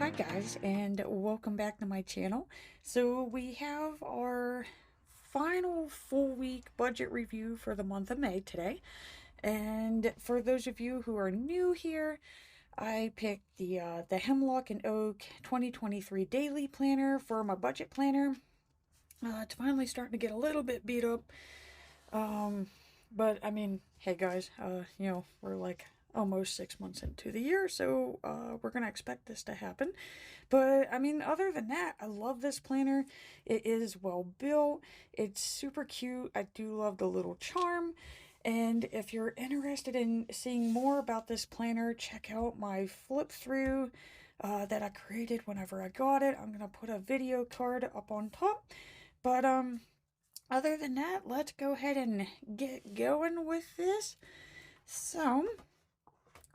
Hi guys, and welcome back to my channel. So we have our final full week budget review for the month of May today. And for those of you who are new here, I picked the Hemlock and Oak 2023 daily planner for my budget planner. It's finally starting to get a little bit beat up. But I mean, hey guys, we're like almost 6 months into the year, so we're gonna expect this to happen. But I mean, other than that, I love this planner. It is well built, it's super cute. I do love the little charm. And if you're interested in seeing more about this planner, check out my flip through that I created whenever I got it. I'm gonna put a video card up on top. But other than that, let's go ahead and get going with this. So,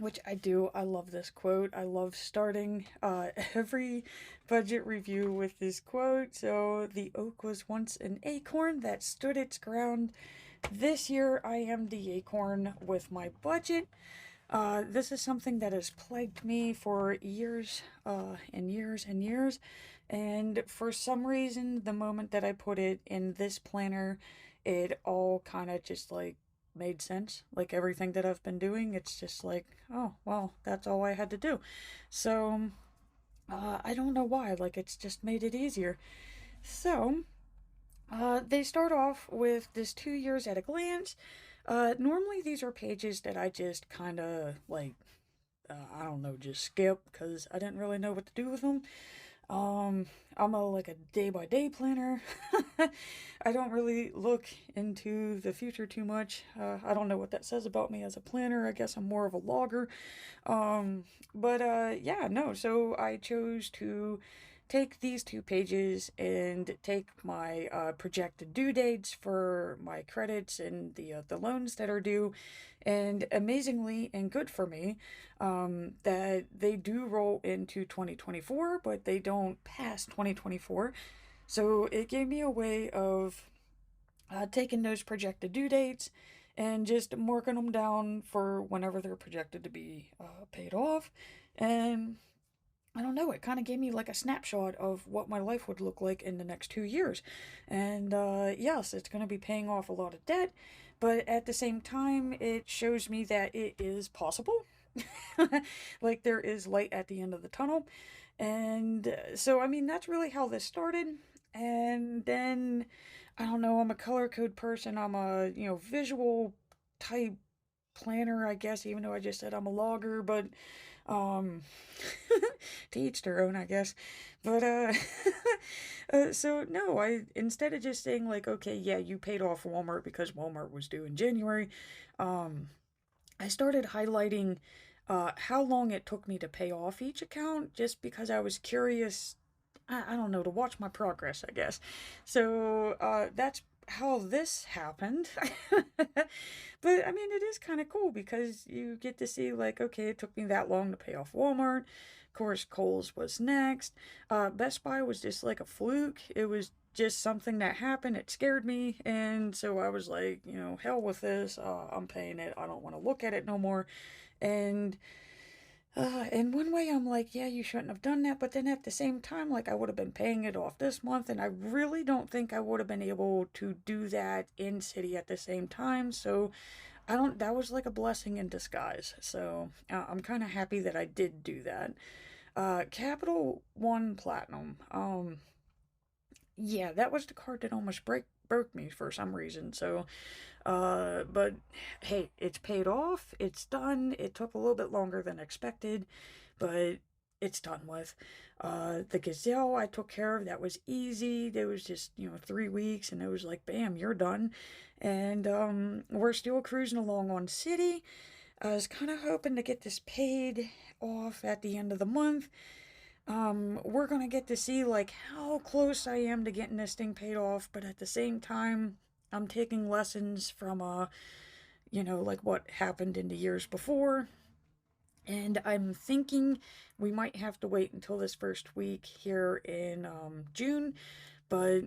which I do, I love this quote. I love starting every budget review with this quote. So, the oak was once an acorn that stood its ground. This year, I am the acorn with my budget. This is something that has plagued me for years and years and years. And for some reason, the moment that I put it in this planner, it all kind of just like made sense. Like everything that I've been doing, it's just like, oh, well, that's all I had to do. So, I don't know why. Like, it's just made it easier. So, they start off with this 2 years at a glance. Normally these are pages that I just kind of like, I don't know, just skip because I didn't really know what to do with them. I'm like a day by day planner. I don't really look into the future too much. I don't know what that says about me as a planner. I guess I'm more of a logger. But yeah, no. So I chose to take these 2 pages and take my projected due dates for my credits and the loans that are due, and amazingly and good for me, that they do roll into 2024, but they don't pass 2024. So it gave me a way of taking those projected due dates and just marking them down for whenever they're projected to be paid off. And I don't know, it kind of gave me like a snapshot of what my life would look like in the next 2 years. And yes, it's going to be paying off a lot of debt, but at the same time, it shows me that it is possible. Like there is light at the end of the tunnel. And so, I mean, that's really how this started. And then, I don't know, I'm a color code person. I'm a, visual type planner, I guess, even though I just said I'm a logger, but um to each their own, I guess. But so no, I, instead of just saying like, okay, yeah, you paid off Walmart because Walmart was due in January, um I started highlighting how long it took me to pay off each account, just because I was curious. I don't know, to watch my progress, I guess. So that's how this happened. But I mean, it is kind of cool because you get to see, like, okay, it took me that long to pay off Walmart. Of course, Kohl's was next. Best Buy was just like a fluke. It was just something that happened. It scared me. And so I was like, hell with this. I'm paying it. I don't want to look at it no more. And in one way, I'm like, yeah, you shouldn't have done that. But then at the same time, like, I would have been paying it off this month, and I really don't think I would have been able to do that in city at the same time. So I don't, that was like a blessing in disguise. So I'm kind of happy that I did do that. Capital One Platinum. Yeah, that was the card that almost broke me for some reason. So, but hey, it's paid off. It's done. It took a little bit longer than expected, but it's done with. The Gazelle I took care of. That was easy. There was just, 3 weeks, and it was like, bam, you're done. And we're still cruising along on City. I was kind of hoping to get this paid off at the end of the month. We're gonna get to see like how close I am to getting this thing paid off, but at the same time, I'm taking lessons from like what happened in the years before. And I'm thinking we might have to wait until this first week here in June. But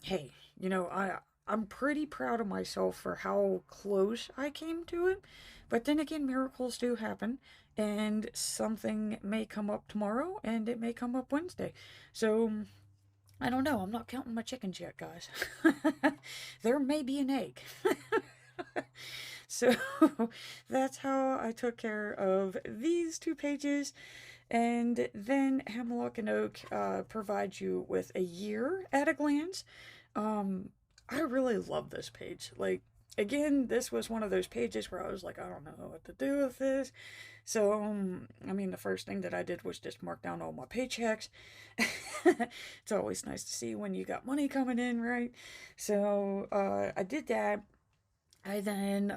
hey, I'm pretty proud of myself for how close I came to it. But then again, miracles do happen, and something may come up tomorrow, and it may come up Wednesday. So I don't know. I'm not counting my chickens yet, guys. There may be an egg. So that's how I took care of these 2 pages. And then Hemlock and Oak provides you with a year at a glance. Um, I really love this page. Like, again, this was one of those pages where I was like, I don't know what to do with this. So, I mean, the first thing that I did was just mark down all my paychecks. It's always nice to see when you got money coming in, right? So, I did that. I then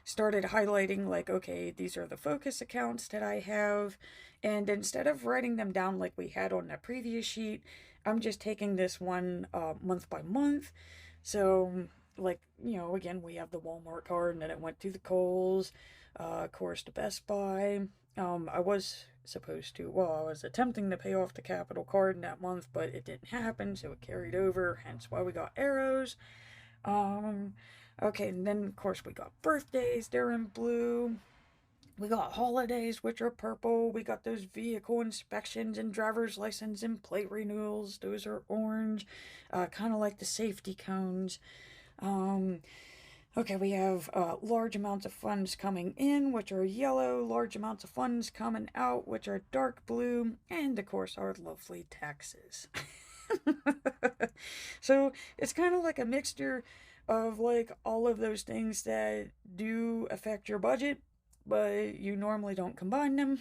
started highlighting, like, okay, these are the focus accounts that I have. And instead of writing them down like we had on the previous sheet, I'm just taking this one month by month. So, like, again, we have the Walmart card, and then it went to the Kohl's, of course, to Best Buy. I was supposed to, well, I was attempting to pay off the Capital card in that month, but it didn't happen, so it carried over, hence why we got arrows. Um, okay, and then of course we got birthdays, they're in blue. We got holidays, which are purple. We got those vehicle inspections and driver's license and plate renewals. Those are orange, kind of like the safety cones. Um, okay, we have large amounts of funds coming in, which are yellow. Large amounts of funds coming out, which are dark blue. And of course, our lovely taxes. So it's kind of like a mixture of like all of those things that do affect your budget, but you normally don't combine them.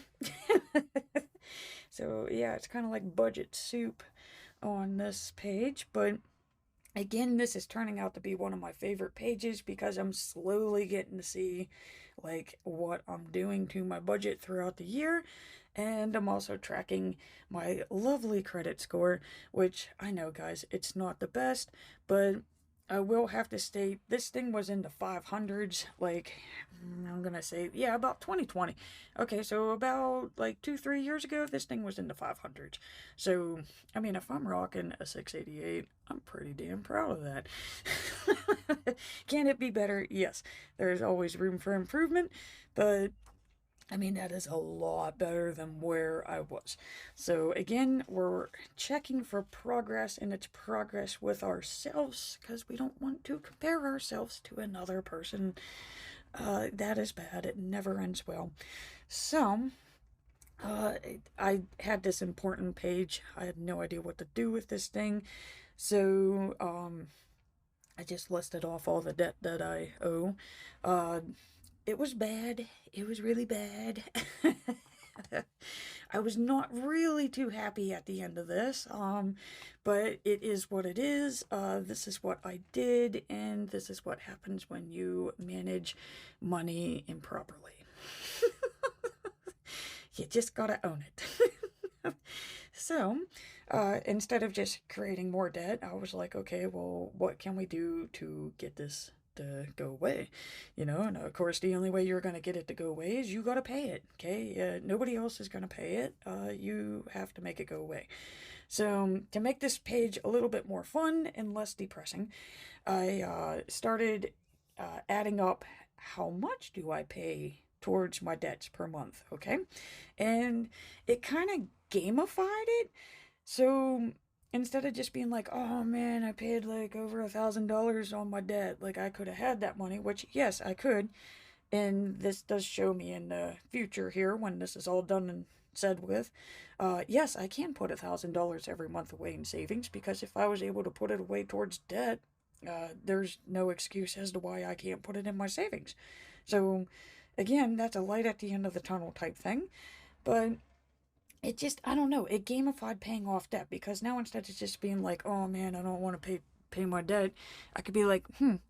So yeah, it's kind of like budget soup on this page, but again, this is turning out to be one of my favorite pages because I'm slowly getting to see like what I'm doing to my budget throughout the year. And I'm also tracking my lovely credit score, which I know, guys, it's not the best, but I will have to state this thing was in the 500s, like, I'm gonna say, yeah, about 2020. Okay, so about like 2, 3 years ago, this thing was in the 500s. So, I mean, if I'm rocking a 688, I'm pretty damn proud of that. Can it be better? Yes, there's always room for improvement, but I mean, that is a lot better than where I was. So, again, we're checking for progress, and it's progress with ourselves because we don't want to compare ourselves to another person. That is bad. It never ends well. So, uh, I had this important page. I had no idea what to do with this thing. So, I just listed off all the debt that I owe. Uh, it was bad. It was really bad. I was not really too happy at the end of this, but it is what it is. This is what I did, and this is what happens when you manage money improperly. You just gotta own it. So, instead of just creating more debt, I was like, okay, well, what can we do to get this to go away? And of course, the only way you're going to get it to go away is you got to pay it, okay? Nobody else is going to pay it. You have to make it go away. So, to make this page a little bit more fun and less depressing, I started adding up how much do I pay towards my debts per month, okay? And it kind of gamified it. So instead of just being like, oh man, I paid like over $1,000 on my debt, like I could have had that money, which yes, I could. And this does show me in the future here when this is all done and said with. Yes, I can put $1,000 every month away in savings because if I was able to put it away towards debt, there's no excuse as to why I can't put it in my savings. So, again, that's a light at the end of the tunnel type thing. But it just, I don't know, it gamified paying off debt because now instead of just being like, oh man, I don't want to pay my debt, I could be like,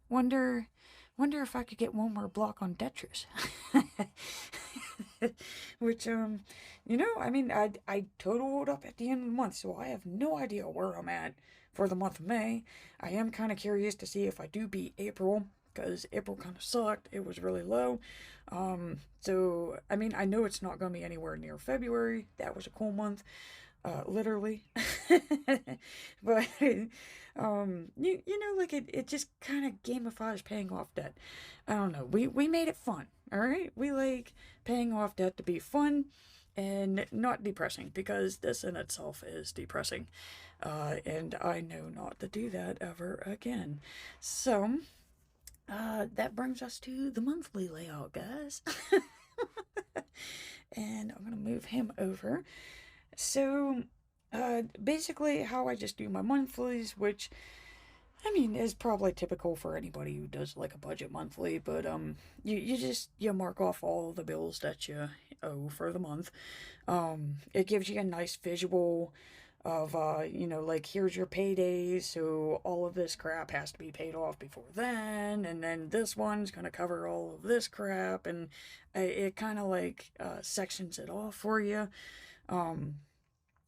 wonder if I could get one more block on Tetris. Which, I mean, I totaled up at the end of the month, so I have no idea where I'm at for the month of May. I am kind of curious to see if I do beat April, because April kind of sucked. It was really low. So, I mean, I know it's not going to be anywhere near February. That was a cool month. literally. But you know, like it just kind of gamifies paying off debt. I don't know. We made it fun. All right, we like paying off debt to be fun and not depressing, because this in itself is depressing. And I know not to do that ever again. So, that brings us to the monthly layout, guys. And I'm gonna move him over. So, basically, how I just do my monthlies, which I mean is probably typical for anybody who does like a budget monthly, but you just you mark off all the bills that you owe for the month. It gives you a nice visual of you know, like here's your paydays, so all of this crap has to be paid off before then, and then this one's gonna cover all of this crap, and it kind of like sections it off for you. Um,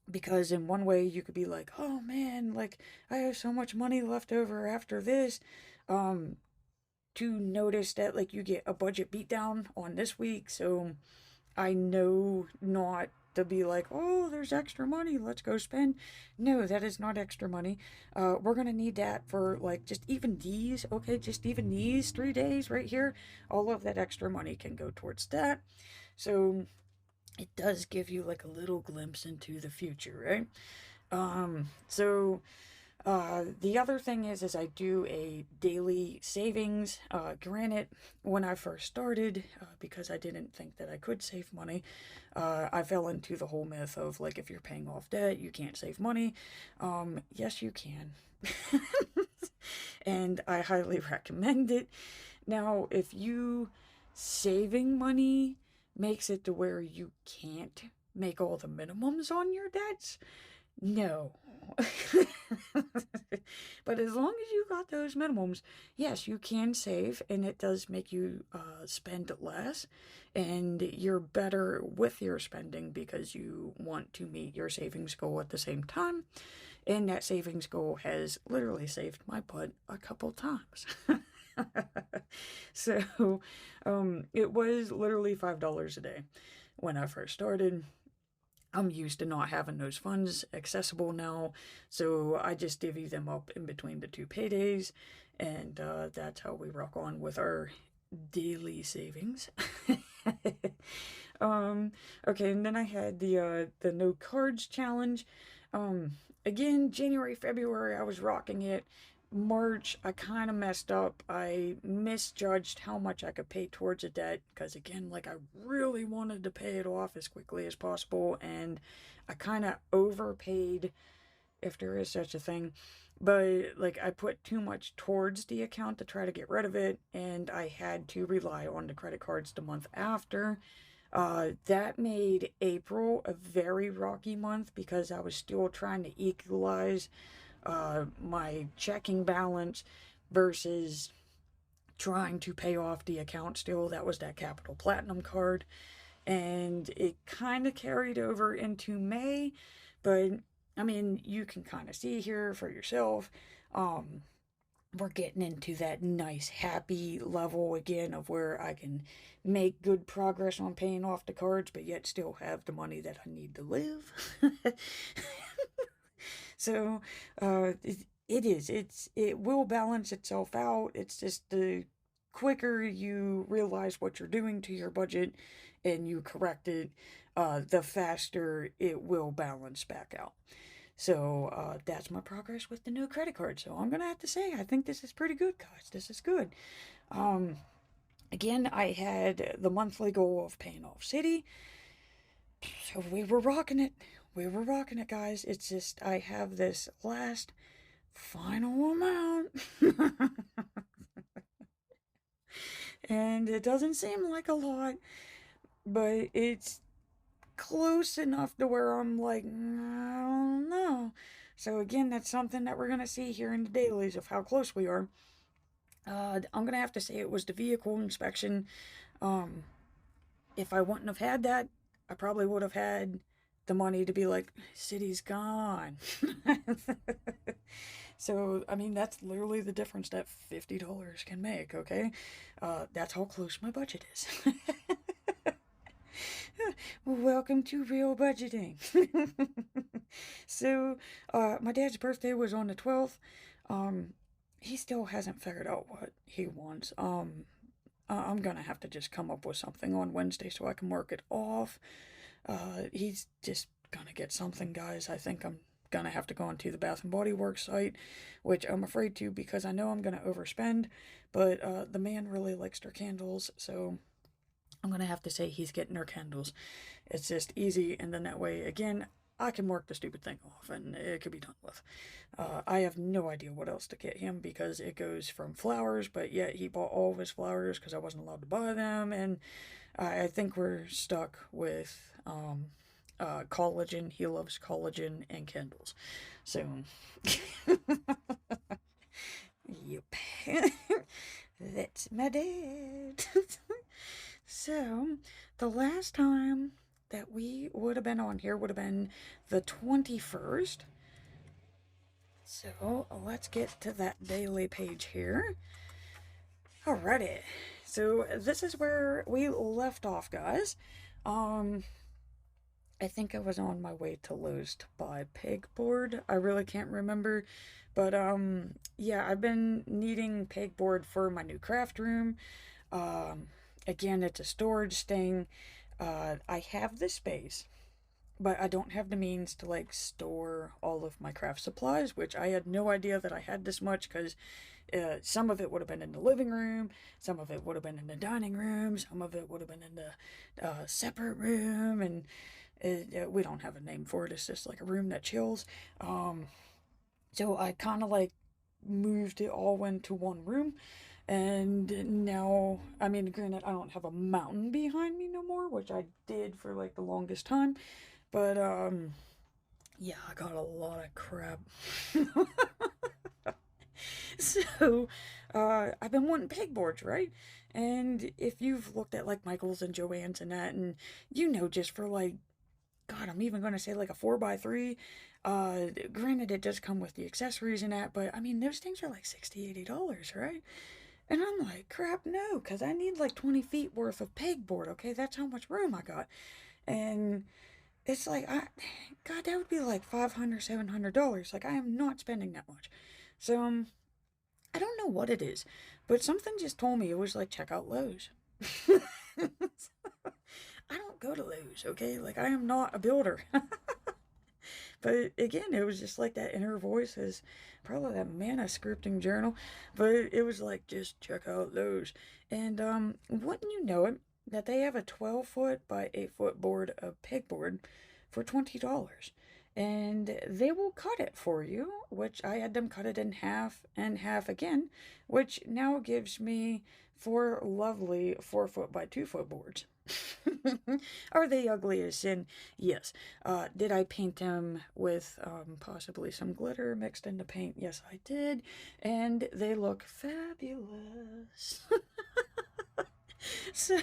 because in one way you could be like, oh man, like I have so much money left over after this. Um, to notice that like you get a budget beatdown on this week, so I know not to be like, oh, there's extra money, let's go spend. No, that is not extra money. We're gonna need that for like just even these, okay, just even these 3 days right here. All of that extra money can go towards that. So it does give you like a little glimpse into the future, right? So the other thing is I do a daily savings. Granted, when I first started, because I didn't think that I could save money, I fell into the whole myth of like if you're paying off debt, you can't save money. Yes, you can. And I highly recommend it. Now, if you saving money makes it to where you can't make all the minimums on your debts, no. But as long as you got those minimums, yes, you can save, and it does make you spend less, and you're better with your spending because you want to meet your savings goal at the same time. And that savings goal has literally saved my butt a couple times. So, it was literally $5 a day when I first started. I'm used to not having those funds accessible now, so I just divvy them up in between the two paydays, and that's how we rock on with our daily savings. um, okay, and then I had the no cards challenge. Again, January, February, I was rocking it. March, I kind of messed up. I misjudged how much I could pay towards a debt because, again, like I really wanted to pay it off as quickly as possible, and I kind of overpaid, if there is such a thing. But like I put too much towards the account to try to get rid of it, and I had to rely on the credit cards the month after. That made April a very rocky month because I was still trying to equalize my checking balance versus trying to pay off the account still. That was that Capital Platinum card. And it kind of carried over into May, but I mean, you can kind of see here for yourself. Um, we're getting into that nice, happy level again of where I can make good progress on paying off the cards, but yet still have the money that I need to live. So, it will balance itself out. It's just the quicker you realize what you're doing to your budget and you correct it, the faster it will balance back out. So, that's my progress with the new credit card. So I'm gonna have to say, I think this is pretty good, guys. This is good. Um, Again, I had the monthly goal of paying off City. So we were rocking it. We were rocking it, guys. It's just I have this last final amount. And it doesn't seem like a lot, but it's close enough to where I'm like, I don't know. So again, that's something that we're gonna see here in the dailies of how close we are. I'm gonna have to say it was the vehicle inspection. Um, if I wouldn't have had that, I probably would have had the money to be like, city's gone. So, I mean, that's literally the difference that $50 can make, okay? That's how close my budget is. Welcome to real budgeting. So, my dad's birthday was on the 12th. Um, he still hasn't figured out what he wants. I'm gonna have to just come up with something on Wednesday so I can work it off. He's just gonna get something, guys. I think I'm gonna have to go onto the Bath and Body Works site, which I'm afraid to because I know I'm gonna overspend. But the man really likes their candles, so I'm gonna have to say he's getting their candles. It's just easy, and then that way, again, I can work the stupid thing off and it could be done with. I have no idea what else to get him because it goes from flowers, but yet he bought all of his flowers because I wasn't allowed to buy them, and I think we're stuck with collagen. He loves collagen and candles. So, yep. That's my dad. So, the last time that we would have been on here would have been the 21st. So, let's get to that daily page here. Alrighty. So, this is where we left off, guys. Um, I think I was on my way to Lowe's to buy pegboard. I really can't remember. But, yeah, I've been needing pegboard for my new craft room. Um, Again, it's a storage thing. I have the space, but I don't have the means to like store all of my craft supplies, which I had no idea that I had this much because some of it would have been in the living room, some of it would have been in the dining room, some of it would have been in the separate room, and we don't have a name for it. It's just like a room that chills. So I kind of like moved it all into one room. And now, I mean, granted, I don't have a mountain behind me no more, which I did for like the longest time. But, yeah, I got a lot of crap. So, I've been wanting pegboards, right? And if you've looked at like Michael's and Joann's and that, and you know, just for like, God, I'm even going to say like a 4x3. Granted, it does come with the accessories and that, but I mean, those things are like $60, $80, right? And I'm like, crap, no, because I need like 20 feet worth of pegboard, okay? That's how much room I got. And it's like, God, that would be like $500, $700. Like, I am not spending that much. So, I don't know what it is, but something just told me it was like, check out Lowe's. I don't go to Lowe's, okay? Like, I am not a builder. But again, it was just like that inner voice is probably that mana scripting journal. But it was like, just check out those. And wouldn't you know it, that they have a 12-foot by 8-foot board of pegboard for $20. And they will cut it for you, which I had them cut it in half and half again, which now gives me four lovely 4-foot by 2-foot boards. Are they ugly as sin? Yes. Did I paint them with possibly some glitter mixed into paint? Yes, I did. And they look fabulous. So,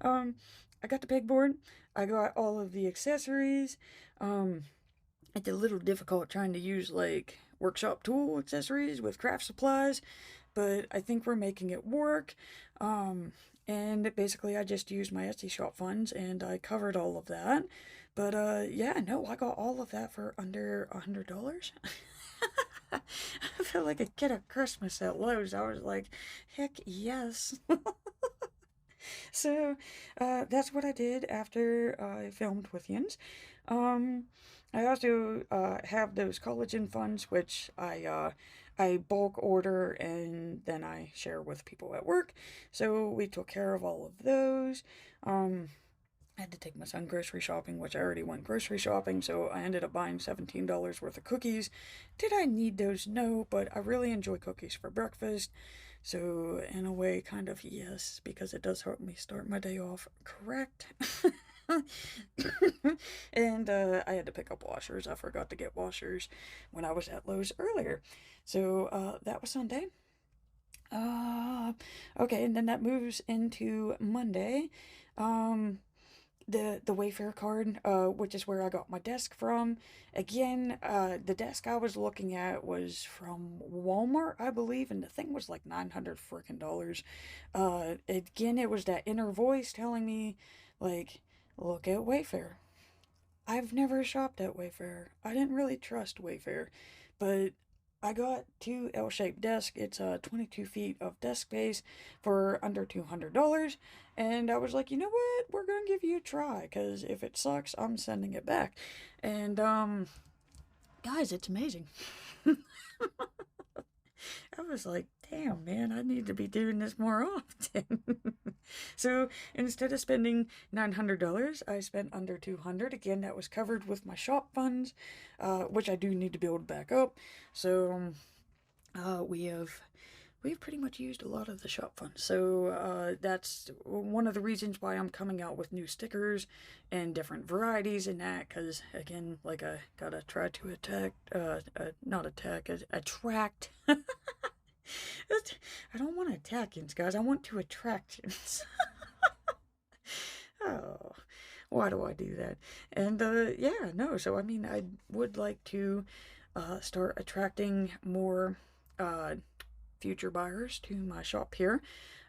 I got the pegboard. I got all of the accessories. It's a little difficult trying to use like workshop tool accessories with craft supplies, but I think we're making it work. And basically, I just used my Etsy shop funds and I covered all of that. But yeah, no, I got all of that for under $100. I feel like a kid at Christmas at Lowe's. I was like, heck yes. So that's what I did after I filmed with Yins. Um, I also have those collagen funds, which I bulk order and then I share with people at work. So we took care of all of those. I had to take my son grocery shopping, which I already went grocery shopping, so I ended up buying $17 worth of cookies. Did I need those? No, but I really enjoy cookies for breakfast. So, in a way, kind of yes, because it does help me start my day off correct. And I had to pick up washers. I forgot to get washers when I was at Lowe's earlier. So, that was Sunday. Uh, okay, and then that moves into Monday. Um, the Wayfair card, which is where I got my desk from. Again, the desk I was looking at was from Walmart, I believe, and the thing was like 900 freaking dollars. Again, it was that inner voice telling me, like, look at Wayfair. I've never shopped at Wayfair. I didn't really trust Wayfair, but I got two L-shaped desks. It's 22 feet of desk space for under $200, and I was like, you know what? We're gonna give you a try, cause if it sucks, I'm sending it back. And guys, it's amazing. I was like, damn, man, I need to be doing this more often. So instead of spending $900, I spent under 200. Again, that was covered with my shop funds, which I do need to build back up. So we've pretty much used a lot of the shop funds. So that's one of the reasons why I'm coming out with new stickers and different varieties in that. Because again, like I gotta try to not attack, attract. I don't want attackings, guys. I want to attractions. Oh, why do I do that? And yeah, no. So I mean, I would like to start attracting more uh, future buyers to my shop here.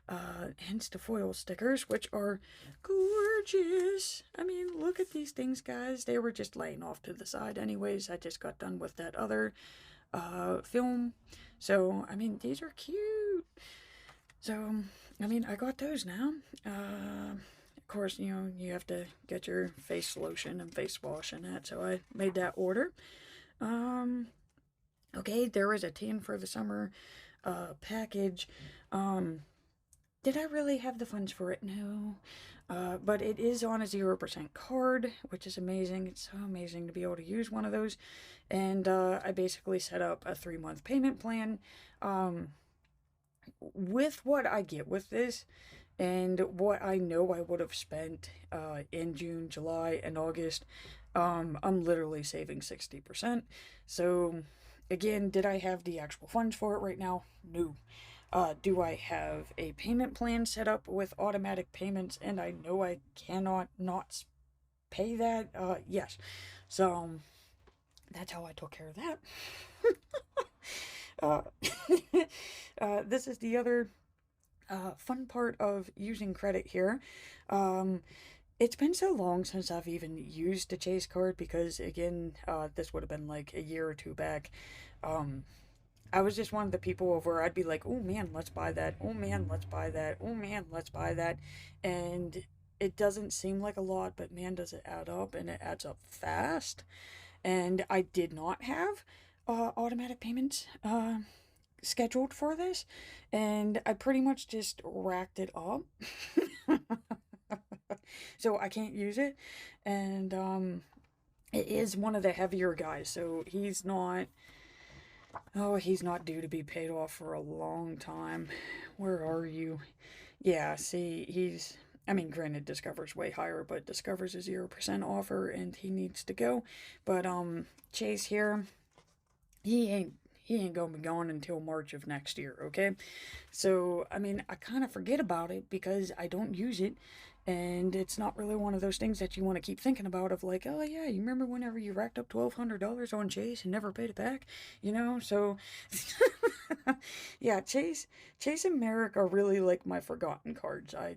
Hence the foil stickers, which are gorgeous. I mean, look at these things, guys. They were just laying off to the side, anyways. I just got done with that other film. So I mean, these are cute. So I mean, I got those now. Of course, you know, you have to get your face lotion and face wash and that, so I made that order. Um, okay, there was a tan for the summer package. Um, did I really have the funds for it? No. But it is on a 0% card, which is amazing. It's so amazing to be able to use one of those. And I basically set up a 3-month payment plan. With what I get with this, and what I know I would have spent in June, July, and August, I'm literally saving 60%. So, again, did I have the actual funds for it right now? No. Do I have a payment plan set up with automatic payments, and I know I cannot not pay that? Yes. So, that's how I took care of that. uh, this is the other fun part of using credit here. Um, it's been so long since I've even used a Chase card because, again, this would have been like a year or two back. Um, I was just one of the people where I'd be like, oh man, let's buy that. Oh man, let's buy that. Oh man, let's buy that. And it doesn't seem like a lot, but man, does it add up, and it adds up fast. And I did not have automatic payments scheduled for this, and I pretty much just racked it up. So I can't use it, and it is one of the heavier guys, so he's not due to be paid off for a long time. Where are you? Yeah, see, I mean, granted, Discover's way higher, but Discover's a 0% offer, and he needs to go. But Chase here, he ain't gonna be gone until March of next year, okay? So, I mean, I kind of forget about it because I don't use it, and it's not really one of those things that you want to keep thinking about of like, oh yeah, you remember whenever you racked up $1,200 on Chase and never paid it back, you know? So, yeah, Chase and Merrick are really like my forgotten cards. I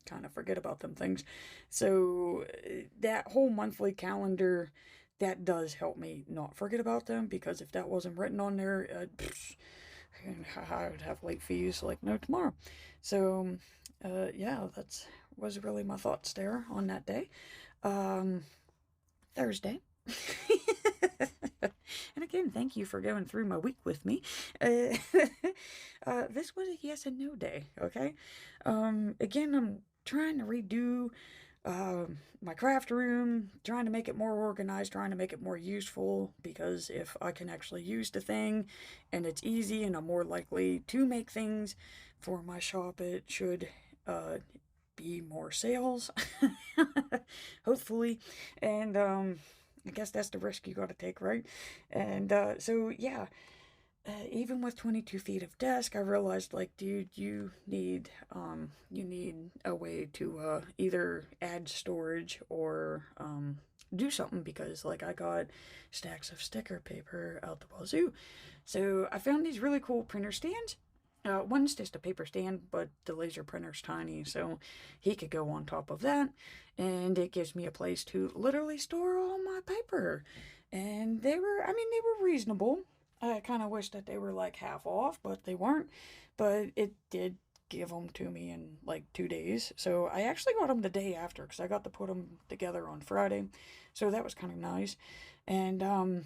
kind of forget about them things. So, that whole monthly calendar, that does help me not forget about them, because if that wasn't written on there, I would have late fees like no tomorrow. So, yeah, that's was really my thoughts there on that day. Um, Thursday. And again, thank you for going through my week with me. Uh, this was a yes and no day, okay? Again, I'm trying to redo my craft room, trying to make it more organized, trying to make it more useful, because if I can actually use the thing and it's easy and I'm more likely to make things for my shop, it should be more sales, hopefully. And I guess that's the risk you gotta take, right? And so, yeah. Even with 22 feet of desk, I realized, like, dude, you need a way to either add storage or do something, because, like, I got stacks of sticker paper out the wazoo. So I found these really cool printer stands. One's just a paper stand, but the laser printer's tiny, so he could go on top of that, and it gives me a place to literally store all my paper. And I mean, they were reasonable. I kind of wish that they were like half off, but they weren't. But it did give them to me in like 2 days. So I actually got them the day after because I got to put them together on Friday. So that was kind of nice. And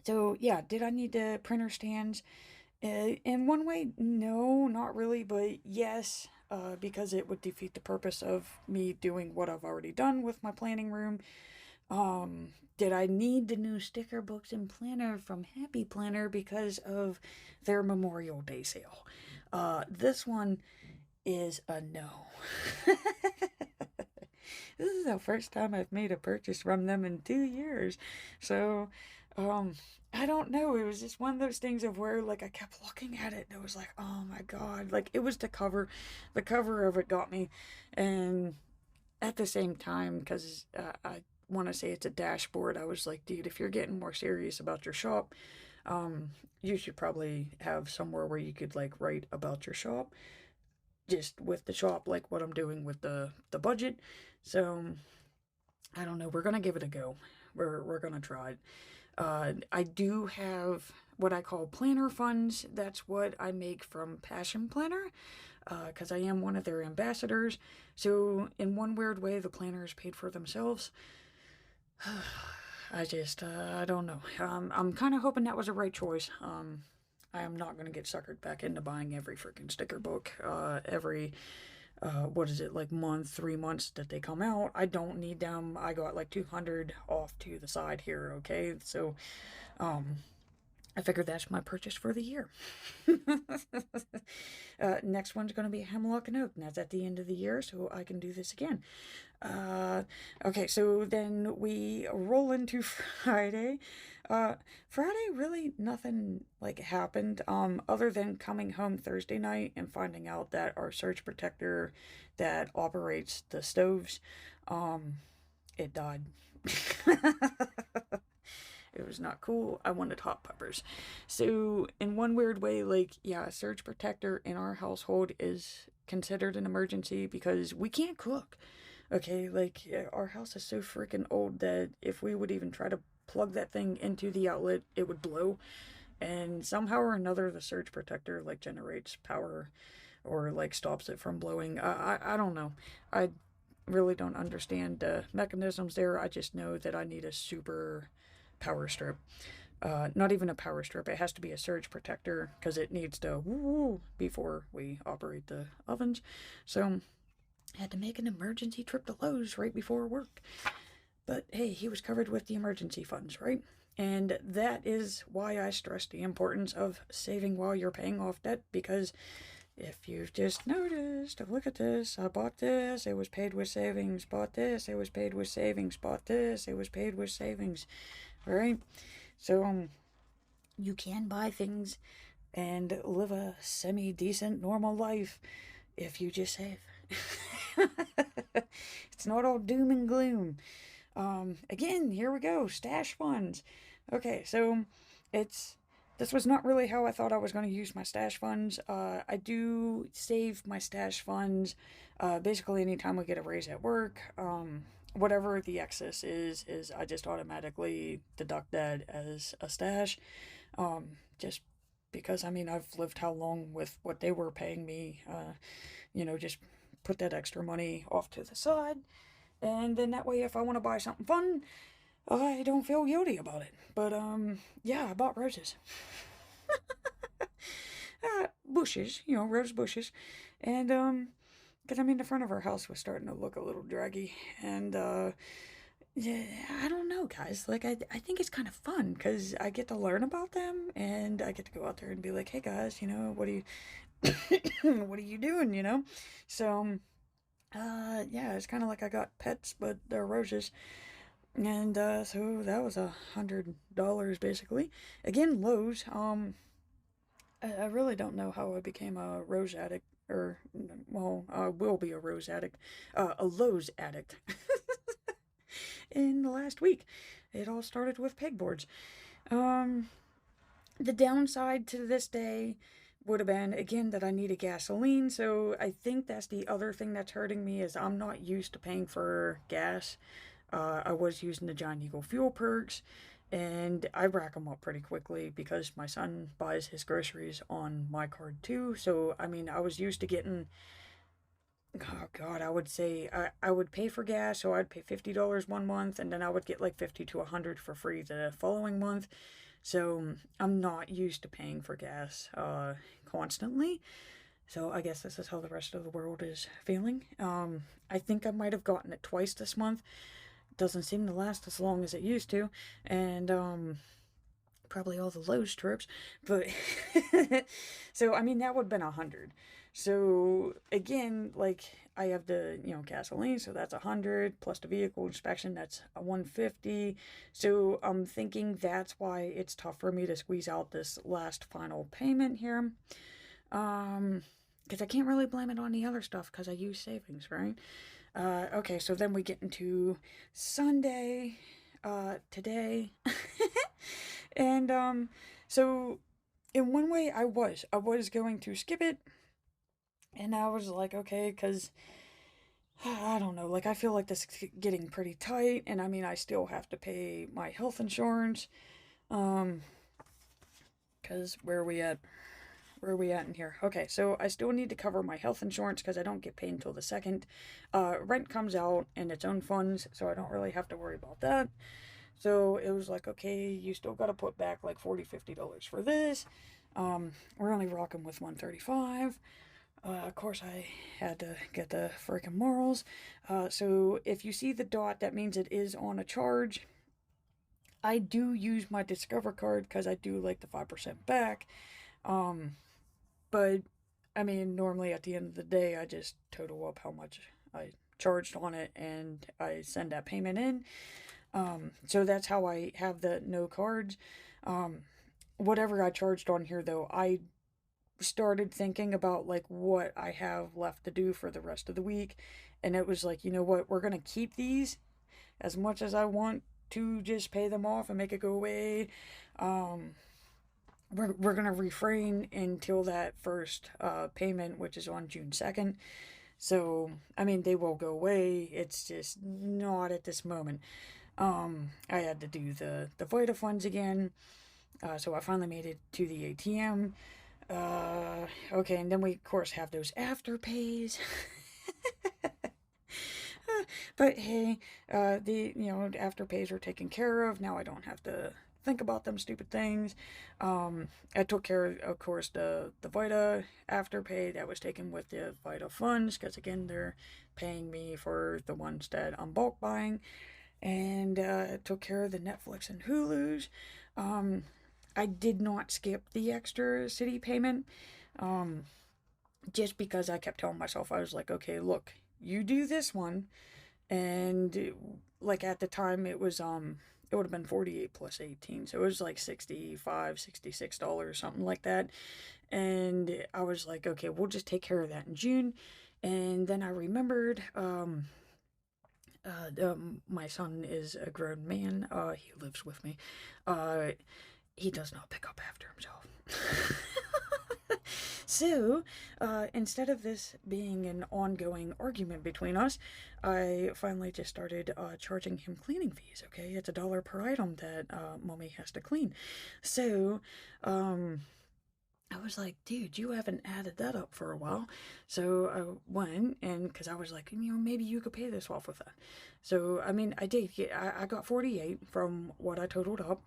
so yeah, did I need the printer stands? In one way, no, not really, but yes, because it would defeat the purpose of me doing what I've already done with my planning room. Did I need the new sticker books and planner from Happy Planner because of their Memorial Day sale? This one is a no. This is the first time I've made a purchase from them in 2 years. So, um, I don't know. It was just one of those things of where, like, I kept looking at it and it was like, oh my God. Like, it was the cover. The cover of it got me. And at the same time, because I want to say it's a dashboard, I was like, dude, if you're getting more serious about your shop, you should probably have somewhere where you could, like, write about your shop just with the shop, like what I'm doing with the budget. So I don't know. We're gonna give it a go. We're gonna try it. I do have what I call planner funds. That's what I make from Passion Planner, because I am one of their ambassadors. So in one weird way, the planners paid for themselves. I don't know. I'm kind of hoping that was a right choice. I am not going to get suckered back into buying every freaking sticker book, every, what is it, like month, 3 months that they come out. I don't need them. I got like 200 off to the side here, okay? So, um, I figured that's my purchase for the year. Next one's going to be Hemlock and Oak, and that's at the end of the year, so I can do this again. Uh, okay, so then we roll into Friday. Friday, really nothing like happened, other than coming home Thursday night and finding out that our surge protector that operates the stoves, um, it died. It was not cool. I wanted hot peppers. So, in one weird way, like, yeah, a surge protector in our household is considered an emergency because we can't cook. Okay, like, our house is so freaking old that if we would even try to plug that thing into the outlet, it would blow. And somehow or another, the surge protector, like, generates power or, like, stops it from blowing. I don't know. I really don't understand the mechanisms there. I just know that I need a super power strip. Not even a power strip. It has to be a surge protector because it needs to woo before we operate the ovens. So I had to make an emergency trip to Lowe's right before work. But hey, he was covered with the emergency funds, right? And that is why I stress the importance of saving while you're paying off debt, because if you've just noticed, look at this, I bought this, it was paid with savings, bought this, it was paid with savings, bought this, it was paid with savings, right? So, you can buy things and live a semi-decent, normal life if you just save. It's not all doom and gloom. Again, here we go, stash funds. Okay, so it's this was not really how I thought I was going to use my stash funds. I do save my stash funds basically anytime we get a raise at work. Whatever the excess is I just automatically deduct that as a stash. Just because, I mean, I've lived how long with what they were paying me, just put that extra money off to the side. And then that way, if I want to buy something fun, I don't feel guilty about it. But, yeah, I bought roses. Bushes, rose bushes. And, because I mean, the front of our house was starting to look a little draggy. And, yeah, I don't know, guys. Like, I think it's kind of fun because I get to learn about them and I get to go out there and be like, hey, guys, what are you, what are you doing? So, yeah, it's kind of like I got pets, but they're roses. And, so that was $100 basically. Again, Lowe's. I really don't know how I became a rose addict, or, well, I will be a rose addict, a Lowe's addict in the last week. It all started with pegboards. The downside to this day would have been again that I needed gasoline. So I think that's the other thing that's hurting me is I'm not used to paying for gas. I was using the John Eagle fuel perks, and I rack them up pretty quickly because my son buys his groceries on my card too. So I mean, I was used to getting, oh god, I would say I would pay for gas, so I'd pay $50 one month, and then I would get like 50 to 100 for free the following month. So I'm not used to paying for gas constantly. So I guess this is how the rest of the world is feeling. I think I might have gotten it twice this month. It doesn't seem to last as long as it used to, and probably all the Lowe's trips. But so I mean that would have been 100. So again, like I have the gasoline, so that's 100 plus the vehicle inspection, that's a 150. So I'm thinking that's why it's tough for me to squeeze out this last final payment here. Because I can't really blame it on the other stuff because I use savings, right? Okay, so then we get into Sunday, today. And so in one way I was going to skip it, and I was like, okay, because I don't know, like I feel like this is getting pretty tight, and I mean I still have to pay my health insurance, um, because where are we at in here? Okay, so I still need to cover my health insurance because I don't get paid until the second. Rent comes out in its own funds, so I don't really have to worry about that. So it was like, okay, you still got to put back like $40-$50 for this. We're only rocking with 135. Of course, I had to get the freaking morals. So if you see the dot, that means it is on a charge. I do use my Discover card because I do like the 5% back. Um, but I mean, normally at the end of the day, I just total up how much I charged on it and I send that payment in. So that's how I have the no cards. Um, Whatever I charged on here though, I started thinking about like what I have left to do for the rest of the week. And it was like, you know what, we're gonna keep these as much as I want to just pay them off and make it go away. Um, we're gonna refrain until that first payment, which is on June 2nd. So, I mean, they will go away. It's just not at this moment. I had to do the Vita funds again. So I finally made it to the ATM. Okay, and then we, of course, have those afterpays. But hey, the afterpays are taken care of. Now I don't have to think about them stupid things. I took care of course, the Vita afterpay that was taken with the Vita funds, because again, they're paying me for the ones that I'm bulk buying. And took care of the Netflix and Hulu's. I did not skip the extra city payment, um, just because I kept telling myself, I was like, okay, look, you do this one, and like at the time it would have been 48 plus 18, so it was like $65-$66, something like that. And I was like, okay, we'll just take care of that in June. And then I remembered, my son is a grown man. He lives with me. He does not pick up after himself. So, instead of this being an ongoing argument between us, I finally just started charging him cleaning fees. Okay, it's $1 per item that mommy has to clean. So, I was like, dude, you haven't added that up for a while. So I went, and because I was like, maybe you could pay this off with that. So, I mean, I did. I got 48 from what I totaled up.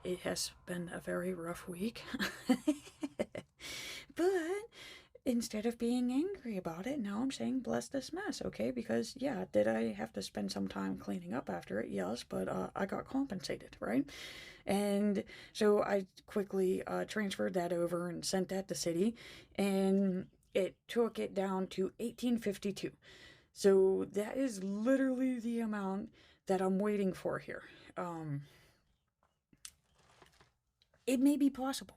It has been a very rough week. But instead of being angry about it, now I'm saying bless this mess, okay? Because, yeah, did I have to spend some time cleaning up after it? Yes, but I got compensated, right? And so I quickly transferred that over and sent that to city, and it took it down to 1852. So that is literally the amount that I'm waiting for here. It may be possible.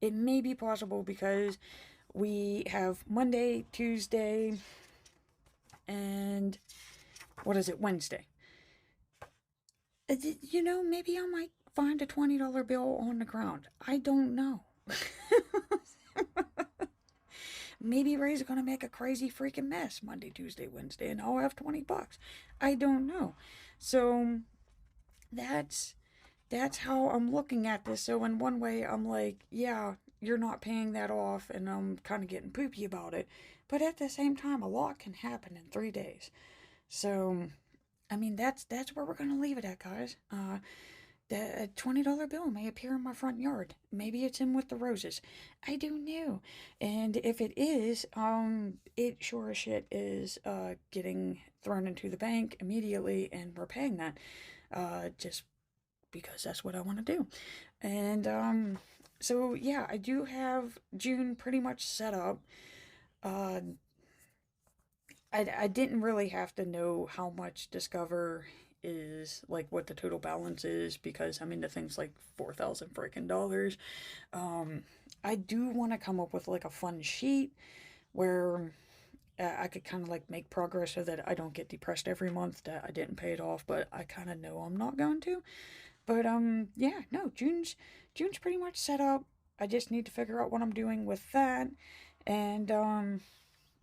It may be possible because we have Monday, Tuesday, and what is it, Wednesday. Maybe I might find a $20 bill on the ground. I don't know. maybe Ray's gonna make a crazy freaking mess Monday, Tuesday, Wednesday, and I'll have $20. I don't know. So that's that's how I'm looking at this. So in one way, I'm like, yeah, you're not paying that off, and I'm kind of getting poopy about it. But at the same time, a lot can happen in 3 days. So I mean, that's where we're gonna leave it at, guys. The $20 bill may appear in my front yard. Maybe it's in with the roses. I don't know. And if it is, it sure as shit is getting thrown into the bank immediately, and we're paying that. Just because that's what I want to do. And so yeah, I do have June pretty much set up. Uh, I didn't really have to know how much Discover is, like what the total balance is, because I'm into things like 4,000 freaking dollars. Um, I do want to come up with like a fun sheet where I could kind of like make progress so that I don't get depressed every month that I didn't pay it off, but I kind of know I'm not going to. But yeah, no, June's pretty much set up. I just need to figure out what I'm doing with that. And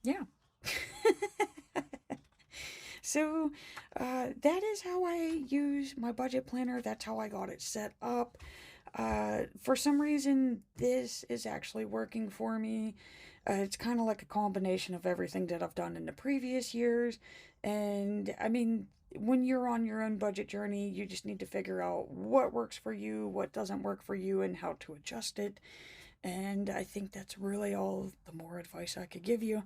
yeah. So that is how I use my budget planner. That's how I got it set up. For some reason, this is actually working for me. It's kind of like a combination of everything that I've done in the previous years. And I mean, when you're on your own budget journey, you just need to figure out what works for you, what doesn't work for you, and how to adjust it. And I think that's really all the more advice I could give you.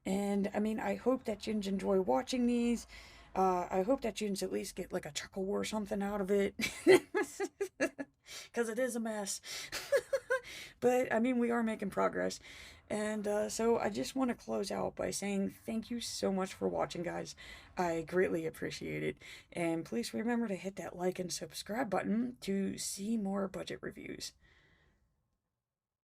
And I mean, I hope that you enjoy watching these. I hope that you at least get like a chuckle or something out of it. Because it is a mess. But I mean, we are making progress. And so I just want to close out by saying thank you so much for watching, guys. I greatly appreciate it. And please remember to hit that like and subscribe button to see more budget reviews.